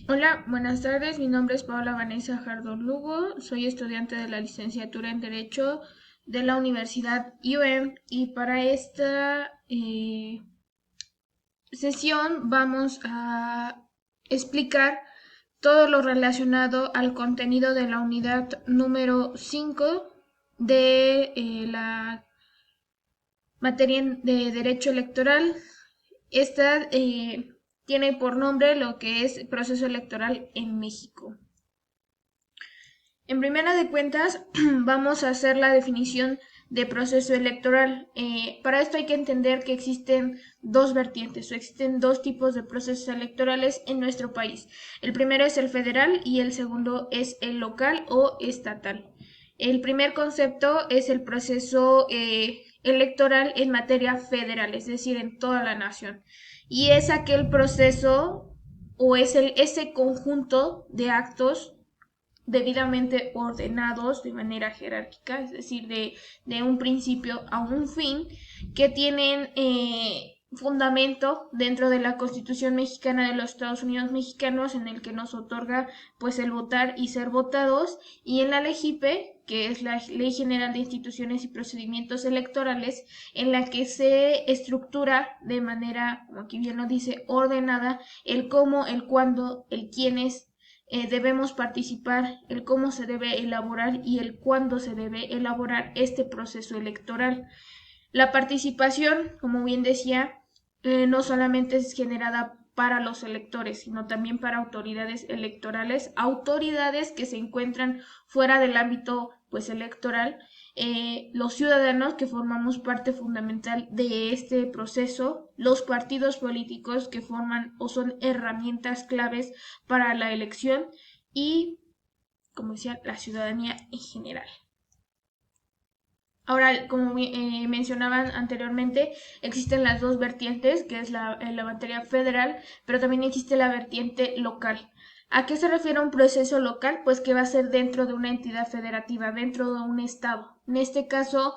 Hola, buenas tardes. Mi nombre es Paola Vanessa Jardón Lugo. Soy estudiante de la licenciatura en Derecho de la Universidad UM y para esta sesión vamos a explicar todo lo relacionado al contenido de la unidad número 5 de la materia de Derecho Electoral. Esta tiene por nombre lo que es proceso electoral en México. En primera de cuentas, vamos a hacer la definición de proceso electoral. Para esto hay que entender que existen dos vertientes o existen dos tipos de procesos electorales en nuestro país. El primero es el federal y el segundo es el local o estatal. El primer concepto es el proceso electoral en materia federal, es decir, en toda la nación. Y es aquel proceso o es ese conjunto de actos debidamente ordenados de manera jerárquica, es decir, de un principio a un fin, que tienen fundamento dentro de la Constitución mexicana de los Estados Unidos mexicanos, en el que nos otorga pues el votar y ser votados, y en la LEGIPE, que es la Ley General de Instituciones y Procedimientos Electorales, en la que se estructura de manera, como aquí bien lo dice, ordenada el cómo, el cuándo, el quiénes debemos participar, el cómo se debe elaborar y el cuándo se debe elaborar este proceso electoral. La participación, como bien decía, no solamente es generada para los electores, sino también para autoridades electorales, autoridades que se encuentran fuera del ámbito pues electoral, los ciudadanos que formamos parte fundamental de este proceso, los partidos políticos que forman o son herramientas claves para la elección y, como decía, la ciudadanía en general. Ahora, como mencionaban anteriormente, existen las dos vertientes, que es la materia federal, pero también existe la vertiente local. ¿A qué se refiere un proceso local? Pues que va a ser dentro de una entidad federativa, dentro de un estado. En este caso,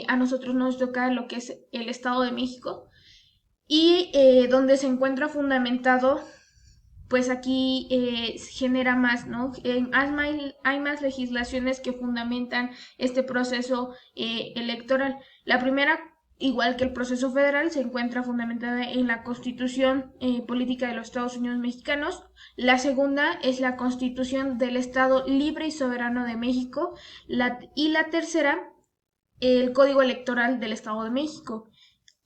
a nosotros nos toca lo que es el Estado de México y donde se encuentra fundamentado pues aquí genera más, ¿no? Hay más legislaciones que fundamentan este proceso electoral. La primera, igual que el proceso federal, se encuentra fundamentada en la Constitución Política de los Estados Unidos Mexicanos. La segunda es la Constitución del Estado Libre y Soberano de México. Y la tercera, el Código Electoral del Estado de México,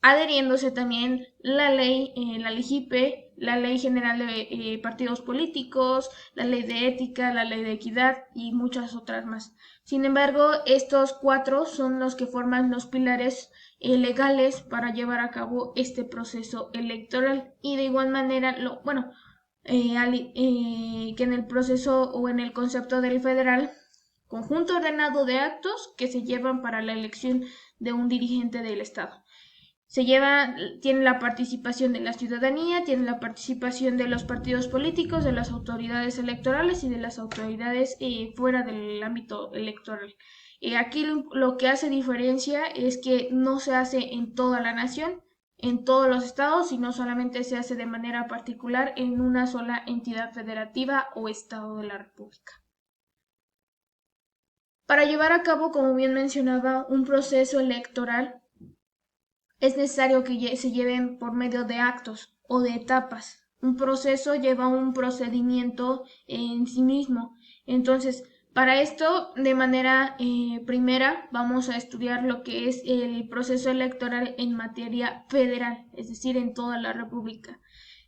adheriéndose también la ley JIPE, la Ley General de Partidos Políticos, la Ley de Ética, la Ley de Equidad y muchas otras más. Sin embargo, estos cuatro son los que forman los pilares legales para llevar a cabo este proceso electoral. Y de igual manera, que en el proceso o en el concepto del federal, conjunto ordenado de actos que se llevan para la elección de un dirigente del Estado tiene la participación de la ciudadanía, tiene la participación de los partidos políticos, de las autoridades electorales y de las autoridades fuera del ámbito electoral. Aquí lo que hace diferencia es que no se hace en toda la nación, en todos los estados, sino solamente se hace de manera particular en una sola entidad federativa o estado de la República. Para llevar a cabo, como bien mencionaba, un proceso electoral es necesario que se lleven por medio de actos o de etapas. Un proceso lleva un procedimiento en sí mismo. Entonces, para esto, de manera primera, vamos a estudiar lo que es el proceso electoral en materia federal, es decir, en toda la República.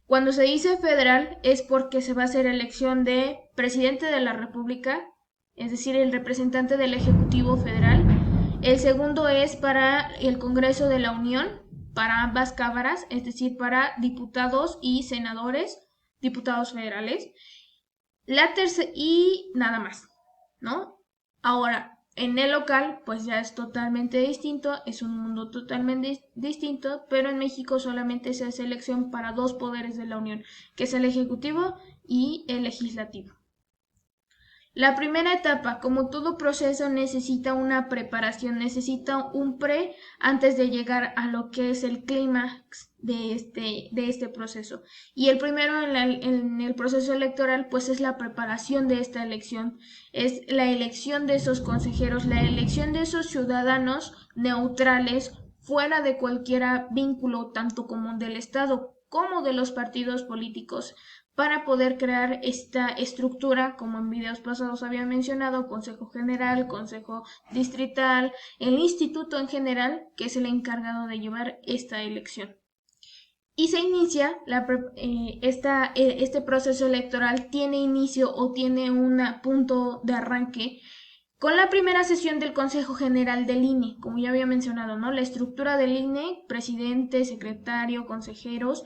Cuando se dice federal es porque se va a hacer elección de presidente de la República, es decir, el representante del Ejecutivo Federal. El segundo es para el Congreso de la Unión, para ambas cámaras, es decir, para diputados y senadores, diputados federales. La tercera, y nada más, ¿no? Ahora, en el local, pues ya es totalmente distinto, es un mundo totalmente distinto, pero en México solamente se hace elección para dos poderes de la Unión, que es el Ejecutivo y el Legislativo. La primera etapa, como todo proceso, necesita una preparación, necesita un pre antes de llegar a lo que es el clímax de este proceso. Y el primero en el proceso electoral, pues es la preparación de esta elección, es la elección de esos consejeros, la elección de esos ciudadanos neutrales fuera de cualquier vínculo, tanto como del Estado como de los partidos políticos, para poder crear esta estructura, como en videos pasados había mencionado, Consejo General, Consejo Distrital, el instituto en general, que es el encargado de llevar esta elección. Y se inicia, este proceso electoral tiene inicio o tiene un punto de arranque con la primera sesión del Consejo General del INE, como ya había mencionado, ¿no? La estructura del INE, presidente, secretario, consejeros,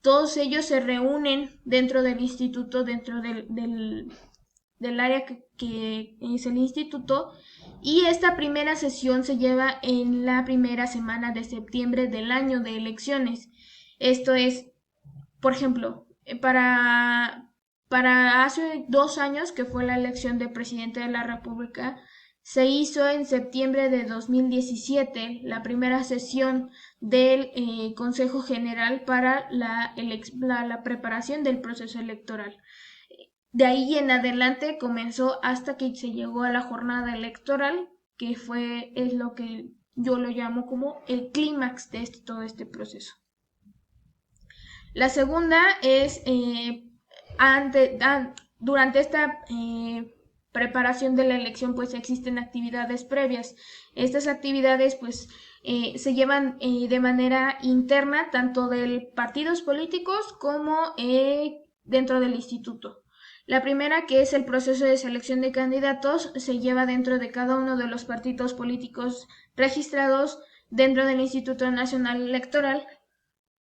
todos ellos se reúnen dentro del instituto, dentro del área que es el instituto, y esta primera sesión se lleva en la primera semana de septiembre del año de elecciones. Esto es, por ejemplo, para hace 2 años, que fue la elección de presidente de la República, se hizo en septiembre de 2017 la primera sesión del Consejo General para la preparación del proceso electoral. De ahí en adelante comenzó hasta que se llegó a la jornada electoral, que es lo que yo lo llamo como el clímax de todo este proceso. La segunda es durante esta preparación de la elección, pues existen actividades previas. Estas actividades pues se llevan de manera interna, tanto de partidos políticos como dentro del instituto. La primera, que es el proceso de selección de candidatos, se lleva dentro de cada uno de los partidos políticos registrados dentro del Instituto Nacional Electoral,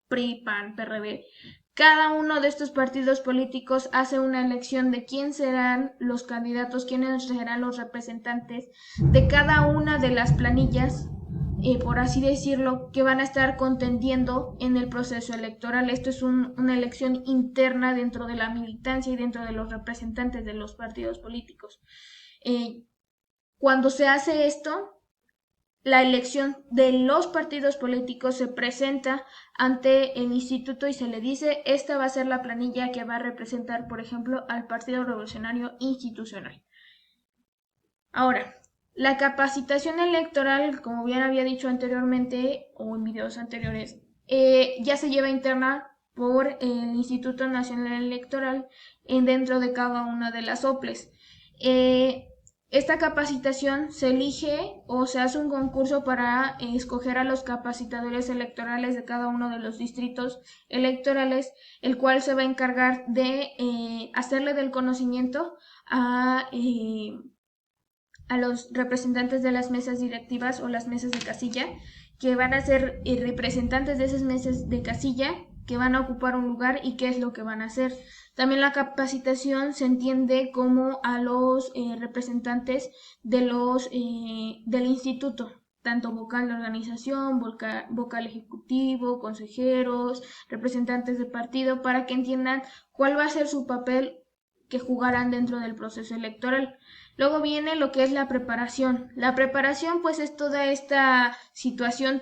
PRI, PAN, PRD. Cada uno de estos partidos políticos hace una elección de quién serán los candidatos, quiénes serán los representantes de cada una de las planillas, por así decirlo, que van a estar contendiendo en el proceso electoral. Esto es una elección interna dentro de la militancia y dentro de los representantes de los partidos políticos. Cuando se hace esto, la elección de los partidos políticos se presenta ante el instituto y se le dice, esta va a ser la planilla que va a representar, por ejemplo, al Partido Revolucionario Institucional. Ahora, la capacitación electoral, como bien había dicho anteriormente o en videos anteriores, ya se lleva interna por el Instituto Nacional Electoral dentro de cada una de las OPLES. Esta capacitación se elige o se hace un concurso para escoger a los capacitadores electorales de cada uno de los distritos electorales, el cual se va a encargar de hacerle del conocimiento a los representantes de las mesas directivas o las mesas de casilla, que van a ser representantes de esas mesas de casilla, que van a ocupar un lugar y qué es lo que van a hacer. También la capacitación se entiende como a los representantes del instituto, tanto vocal de organización, vocal ejecutivo, consejeros, representantes de partido, para que entiendan cuál va a ser su papel que jugarán dentro del proceso electoral. Luego viene lo que es la preparación. La preparación pues es toda esta situación,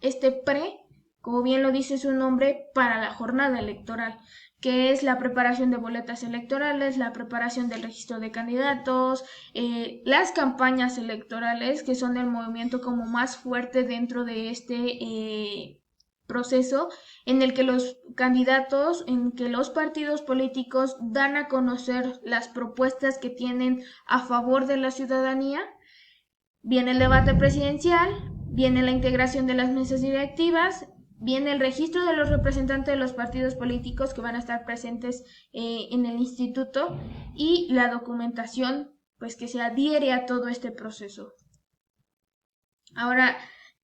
este pre, como bien lo dice su nombre, para la jornada electoral, que es la preparación de boletas electorales, la preparación del registro de candidatos, las campañas electorales, que son el movimiento como más fuerte dentro de este proceso, en el que los candidatos, en que los partidos políticos dan a conocer las propuestas que tienen a favor de la ciudadanía. Viene el debate presidencial, viene la integración de las mesas directivas, viene el registro de los representantes de los partidos políticos que van a estar presentes en el instituto y la documentación pues que se adhiere a todo este proceso. Ahora,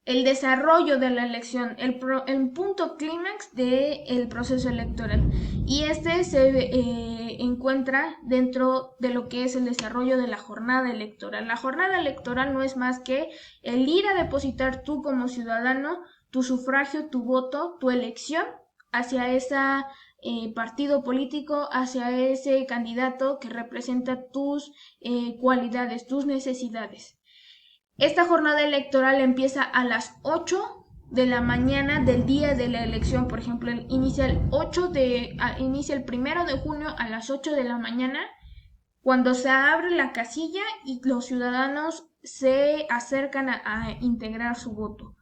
el desarrollo de la elección, el punto clímax del proceso electoral. Y este se encuentra dentro de lo que es el desarrollo de la jornada electoral. La jornada electoral no es más que el ir a depositar tú como ciudadano tu sufragio, tu voto, tu elección hacia esa partido político hacia ese candidato que representa tus cualidades, tus necesidades. Esta jornada electoral empieza a las 8 de la mañana del día de la elección. Por ejemplo, inicia el 1 de junio a las 8 de la mañana, cuando se abre la casilla y los ciudadanos se acercan a integrar su voto.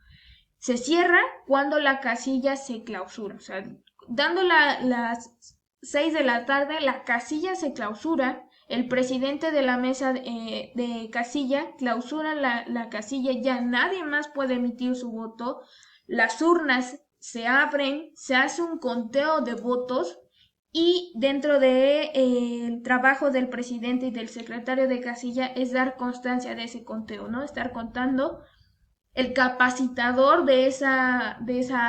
Se cierra cuando la casilla se clausura. O sea, dando las 6 de la tarde, la casilla se clausura. El presidente de la mesa de casilla clausura la casilla, ya nadie más puede emitir su voto. Las urnas se abren, se hace un conteo de votos y dentro del trabajo del presidente y del secretario de casilla es dar constancia de ese conteo, ¿no? Estar contando. El capacitador de esa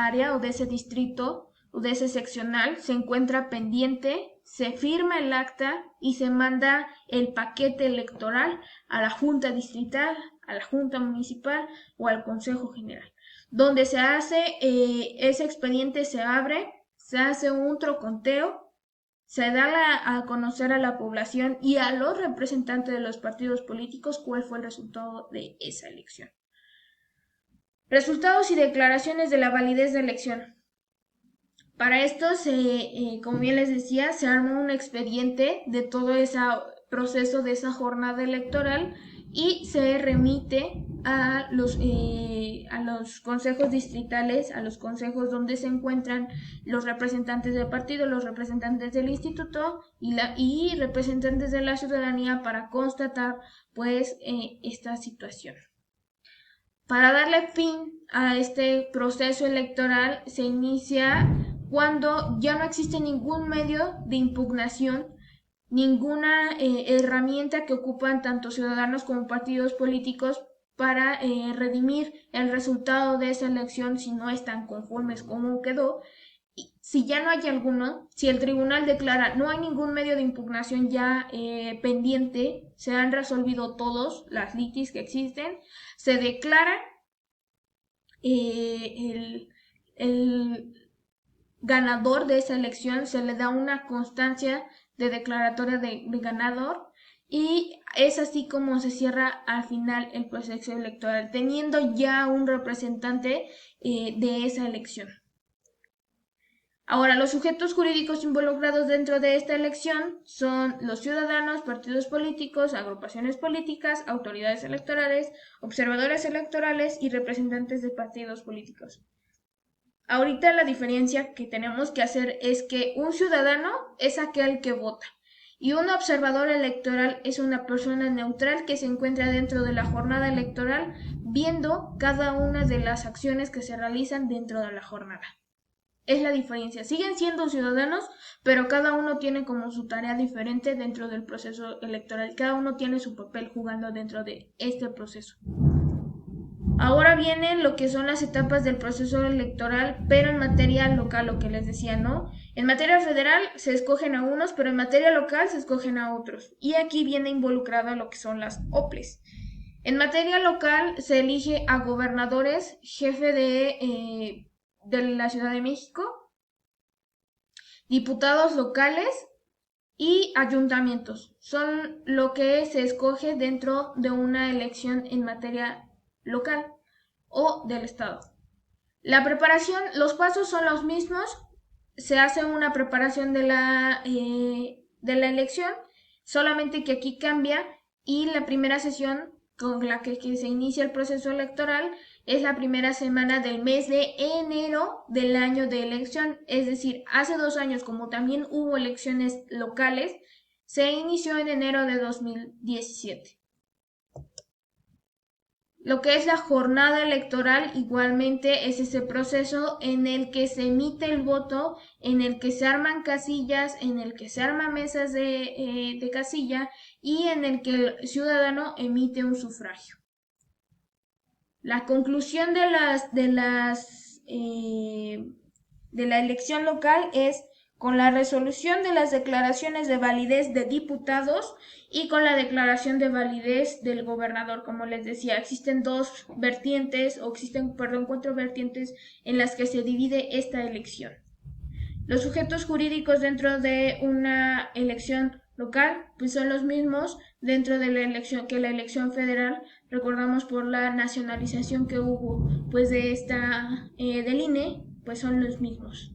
área o de ese distrito o de ese seccional se encuentra pendiente, se firma el acta y se manda el paquete electoral a la junta distrital, a la junta municipal o al consejo general, donde se hace ese expediente, se abre, se hace un conteo, se da a conocer a la población y a los representantes de los partidos políticos cuál fue el resultado de esa elección. Resultados y declaraciones de la validez de elección. Para esto, como bien les decía, se arma un expediente de todo ese proceso de esa jornada electoral y se remite a los consejos distritales, a los consejos donde se encuentran los representantes del partido, los representantes del instituto y representantes de la ciudadanía para constatar pues esta situación. Para darle fin a este proceso electoral se inicia cuando ya no existe ningún medio de impugnación, ninguna herramienta que ocupan tanto ciudadanos como partidos políticos para redimir el resultado de esa elección si no están conformes como quedó. Y si ya no hay alguno, si el tribunal declara no hay ningún medio de impugnación ya pendiente, se han resolvido todos las litis que existen, se declara el ganador de esa elección, se le da una constancia de declaratoria de ganador y es así como se cierra al final el proceso electoral, teniendo ya un representante de esa elección. Ahora, los sujetos jurídicos involucrados dentro de esta elección son los ciudadanos, partidos políticos, agrupaciones políticas, autoridades electorales, observadores electorales y representantes de partidos políticos. Ahorita la diferencia que tenemos que hacer es que un ciudadano es aquel que vota y un observador electoral es una persona neutral que se encuentra dentro de la jornada electoral viendo cada una de las acciones que se realizan dentro de la jornada. Es la diferencia. Siguen siendo ciudadanos, pero cada uno tiene como su tarea diferente dentro del proceso electoral. Cada uno tiene su papel jugando dentro de este proceso. Ahora vienen lo que son las etapas del proceso electoral, pero en materia local, lo que les decía, ¿no? En materia federal se escogen a unos, pero en materia local se escogen a otros. Y aquí viene involucrado lo que son las OPLES. En materia local se elige a gobernadores, jefe de la Ciudad de México, diputados locales y ayuntamientos. Son lo que se escoge dentro de una elección en materia local o del estado. La preparación, los pasos son los mismos. Se hace una preparación de la elección, solamente que aquí cambia y la primera sesión con la que se inicia el proceso electoral es la primera semana del mes de enero del año de elección, es decir, hace 2 años, como también hubo elecciones locales, se inició en enero de 2017. Lo que es la jornada electoral igualmente es ese proceso en el que se emite el voto, en el que se arman casillas, en el que se arman mesas de casilla y en el que el ciudadano emite un sufragio. La conclusión de la elección local es con la resolución de las declaraciones de validez de diputados y con la declaración de validez del gobernador. Como les decía, existen 4 vertientes en las que se divide esta elección. Los sujetos jurídicos dentro de una elección local pues son los mismos dentro de la elección que la elección federal. Recordamos por la nacionalización que hubo pues de esta del INE, pues son los mismos.